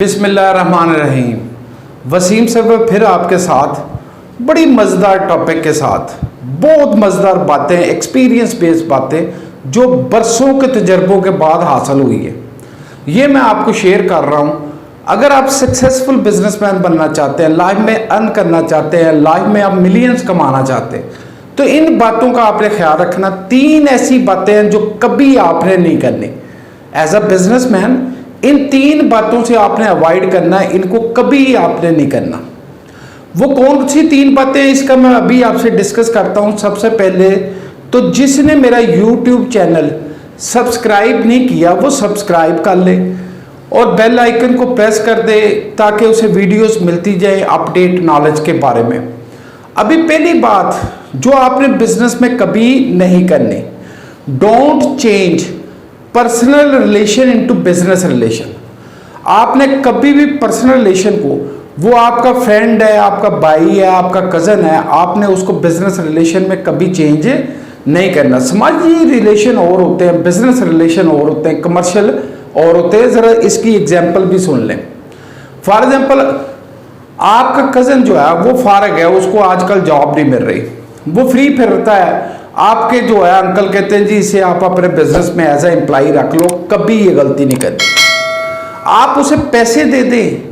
बिस्मिल्लाहिर्रहमानिर्रहीम। वसीम साहब फिर आपके साथ बड़ी मज़ेदार टॉपिक के साथ बहुत मज़ेदार बातें, एक्सपीरियंस बेस्ड बातें जो बरसों के तजर्बों के बाद हासिल हुई है, ये मैं आपको शेयर कर रहा हूँ। अगर आप सक्सेसफुल बिजनेसमैन बनना चाहते हैं, लाइफ में अर्न करना चाहते हैं, लाइफ में आप मिलियंस कमाना चाहते हैं, तो इन बातों का आपने ख्याल रखना। 3 ऐसी बातें हैं जो कभी आपने नहीं करनी एज अ बिजनेसमैन। इन 3 बातों से आपने अवॉइड करना है, इनको कभी आपने नहीं करना। वो कौन सी 3 बातें हैं, इसका मैं अभी आपसे डिस्कस करता हूं। सबसे पहले तो जिसने मेरा यूट्यूब चैनल सब्सक्राइब नहीं किया वो सब्सक्राइब कर ले और बेल आइकन को प्रेस कर दे ताकि उसे वीडियोस मिलती जाए अपडेट नॉलेज के बारे में। अभी पहली बात जो आपने बिजनेस में कभी नहीं करनी, don't change personal relation into business relation. आपने कभी भी पर्सनल रिलेशन को, वो आपका फ्रेंड है, आपका भाई है, आपका कजन है, आपने उसको बिजनेस रिलेशन में कभी चेंज नहीं करना। समाजी रिलेशन और होते हैं, बिजनेस रिलेशन और होते हैं, कमर्शियल और होते हैं। जरा इसकी एग्जांपल भी सुन लें। फॉर एग्जांपल आपका कजन जो है वो फारग है, उसको आजकल जॉब नहीं मिल रही, वो फ्री फिरता है। आपके जो है अंकल कहते हैं जी इसे आप अपने बिजनेस में एज ए एम्प्लॉय रख लो, कभी ये गलती नहीं करनी। आप उसे पैसे दे दें,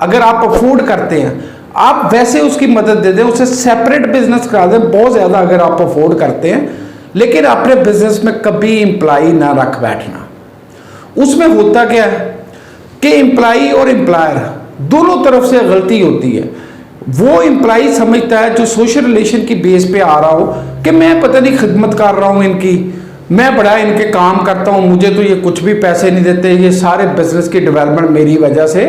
अगर आप अफोर्ड करते हैं आप वैसे उसकी मदद दे दें, उसे सेपरेट बिजनेस करा दें बहुत ज़्यादा अगर आप अफोर्ड करते हैं, लेकिन अपने बिजनेस में कभी एम्प्लॉय ना रख बैठना। उसमें होता क्या है कि एम्प्लॉय और एम्प्लॉयर दोनों तरफ से गलती होती है। वो एम्प्लॉय समझता है जो सोशल रिलेशन की बेस पे आ रहा हो कि मैं पता नहीं खिदमत कर रहा हूँ इनकी, मैं बड़ा इनके काम करता हूँ, मुझे तो ये कुछ भी पैसे नहीं देते, ये सारे बिजनेस की डेवलपमेंट मेरी वजह से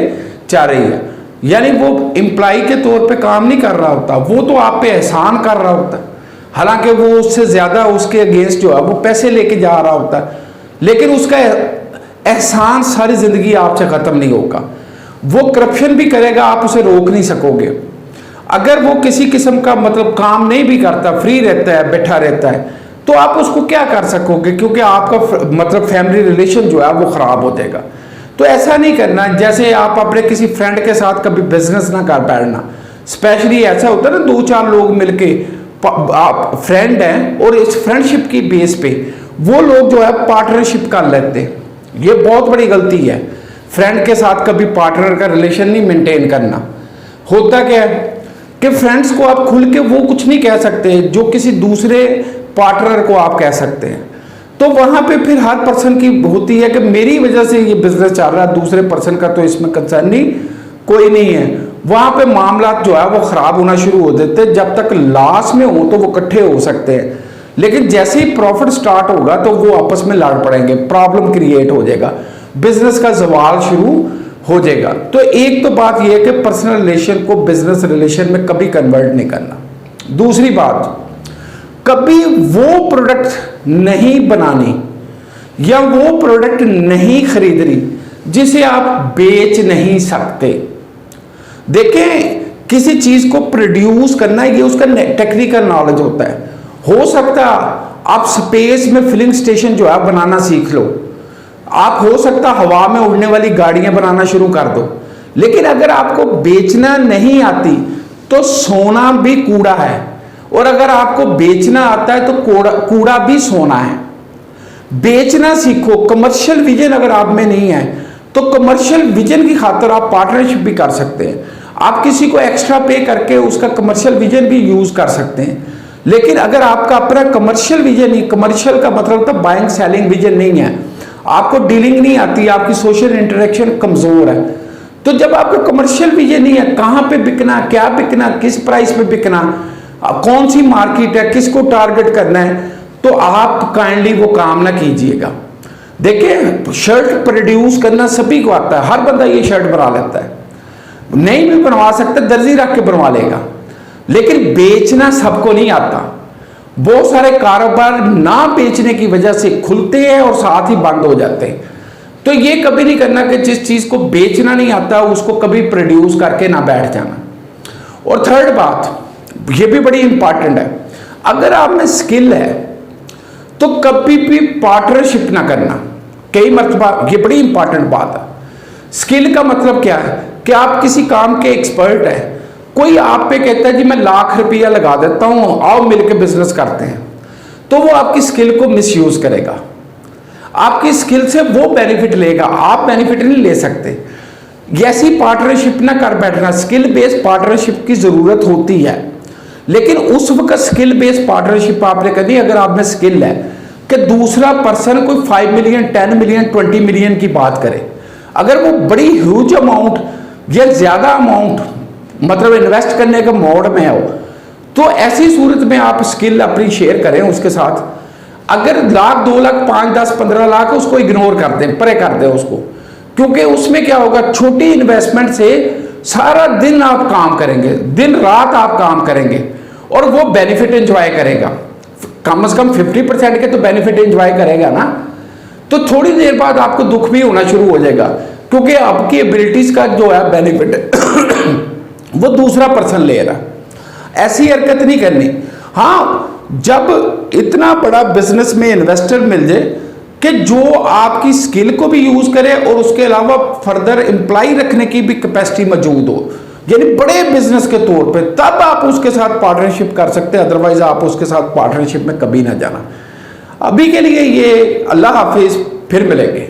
चल रही है। यानी वो एम्प्लॉय के तौर पे काम नहीं कर रहा होता, वो तो आप पे एहसान कर रहा होता है, हालांकि वो उससे ज़्यादा उसके अगेंस्ट जो है वो पैसे लेके जा रहा होता है, लेकिन उसका एहसान सारी ज़िंदगी आपसे ख़त्म नहीं होगा। वो करप्शन भी करेगा, आप उसे रोक नहीं सकोगे। अगर वो किसी किस्म का मतलब काम नहीं भी करता, फ्री रहता है, बैठा रहता है, तो आप उसको क्या कर सकोगे, क्योंकि आपका मतलब फैमिली रिलेशन जो है वो ख़राब हो जाएगा। तो ऐसा नहीं करना। जैसे आप अपने किसी फ्रेंड के साथ कभी बिजनेस ना कर बैठना। स्पेशली ऐसा होता है ना, 2-4 लोग मिलके आप फ्रेंड हैं और इस फ्रेंडशिप की बेस पे वो लोग जो है पार्टनरशिप कर लेते हैं, ये बहुत बड़ी गलती है। फ्रेंड के साथ कभी पार्टनर का रिलेशन नहीं मेंटेन करना। होता क्या है कि फ्रेंड्स को आप खुल के वो कुछ नहीं कह सकते जो किसी दूसरे पार्टनर को आप कह सकते हैं। तो वहां पे फिर हर पर्सन की होती है कि मेरी वजह से ये बिजनेस चल रहा है, दूसरे पर्सन का तो इसमें कंसर्न नहीं कोई नहीं है। वहां पे मामला जो है वो खराब होना शुरू हो देते हैं। जब तक लॉस में हो तो वो इकट्ठे हो सकते हैं, लेकिन जैसे ही प्रॉफिट स्टार्ट होगा तो वो आपस में लड़ पड़ेंगे, प्रॉब्लम क्रिएट हो जाएगा, बिजनेस का जवाल शुरू हो जाएगा। तो एक तो बात यह है कि पर्सनल रिलेशन को बिजनेस रिलेशन में कभी कन्वर्ट नहीं करना। दूसरी बात, कभी वो प्रोडक्ट नहीं बनानी या वो प्रोडक्ट नहीं खरीदनी जिसे आप बेच नहीं सकते। देखें, किसी चीज को प्रोड्यूस करना ये उसका टेक्निकल नॉलेज होता है। हो सकता आप स्पेस में फिलिंग स्टेशन जो है बनाना सीख लो, आप हो सकता हवा में उड़ने वाली गाड़ियां बनाना शुरू कर दो, लेकिन अगर आपको बेचना नहीं आती तो सोना भी कूड़ा है, और अगर आपको बेचना आता है तो कूड़ा भी सोना है। बेचना सीखो। कमर्शियल विजन अगर आप में नहीं है तो कमर्शियल विजन की खातिर आप पार्टनरशिप भी कर सकते हैं, आप किसी को एक्स्ट्रा पे करके उसका कमर्शियल विजन भी यूज कर सकते हैं। लेकिन अगर आपका अपना कमर्शियल विजन नहीं, कमर्शियल का मतलब तो बाइंग सेलिंग विजन नहीं है, आपको डीलिंग नहीं आती, आपकी सोशल इंटरेक्शन कमजोर है, तो जब आपका कमर्शियल विजन नहीं है, कहां पे बिकना, क्या बिकना, किस प्राइस पे बिकना, कौन सी मार्केट है, किसको टारगेट करना है, तो आप काइंडली वो काम ना कीजिएगा। देखिए, शर्ट प्रोड्यूस करना सभी को आता है, हर बंदा ये शर्ट बना लेता है, नहीं भी बनवा सकता दर्जी रख के बनवा लेगा, लेकिन बेचना सबको नहीं आता। बहुत सारे कारोबार ना बेचने की वजह से खुलते हैं और साथ ही बंद हो जाते हैं। तो ये कभी नहीं करना कि जिस चीज को बेचना नहीं आता उसको कभी प्रोड्यूस करके ना बैठ जाना। और थर्ड बात, ये भी बड़ी इंपॉर्टेंट है, अगर आप में स्किल है तो कभी भी पार्टनरशिप ना करना। कई मरतबा, ये बड़ी इंपॉर्टेंट बात है, स्किल का मतलब क्या है कि आप किसी काम के एक्सपर्ट हैं, कोई आप पे कहता है जी मैं लाख रुपया लगा देता हूं, आओ मिलकर बिजनेस करते हैं, तो वो आपकी स्किल को मिसयूज करेगा, आपकी स्किल से वो बेनिफिट लेगा, आप बेनिफिट नहीं ले सकते। ऐसी पार्टनरशिप ना कर बैठना। स्किल बेस्ड पार्टनरशिप की जरूरत होती है, लेकिन उस वक्त स्किल बेस्ड पार्टनरशिप आपने करनी अगर आप में स्किल है कि दूसरा पर्सन कोई 5 मिलियन 10 मिलियन 20 मिलियन की बात करे, अगर वो बड़ी ह्यूज अमाउंट या ज्यादा अमाउंट मतलब इन्वेस्ट करने के मोड में हो, तो ऐसी सूरत में आप स्किल अपनी शेयर करें उसके साथ। अगर लाख 2 लाख 5 10 15 लाख उसको इग्नोर कर दें, परे कर दें उसको, क्योंकि उसमें क्या होगा, छोटी इन्वेस्टमेंट से सारा दिन आप काम करेंगे, दिन रात आप काम करेंगे और वो बेनिफिट एंजॉय करेगा, कम से कम 50% के तो बेनिफिट एंजॉय करेगा ना। तो थोड़ी देर बाद आपको दुख भी होना शुरू हो जाएगा, क्योंकि आपकी एबिलिटीज का जो है बेनिफिट वो दूसरा पर्सन ले रहा। ऐसी हरकत नहीं करनी। हाँ, जब इतना बड़ा बिजनेस में इन्वेस्टर मिल जाए कि जो आपकी स्किल को भी यूज करे और उसके अलावा फर्दर एम्प्लॉय रखने की भी कैपेसिटी मौजूद हो, यानी बड़े बिजनेस के तौर पे, तब आप उसके साथ पार्टनरशिप कर सकते हैं, अदरवाइज आप उसके साथ पार्टनरशिप में कभी ना जाना। अभी के लिए ये, अल्लाह हाफिज, फिर मिलेंगे।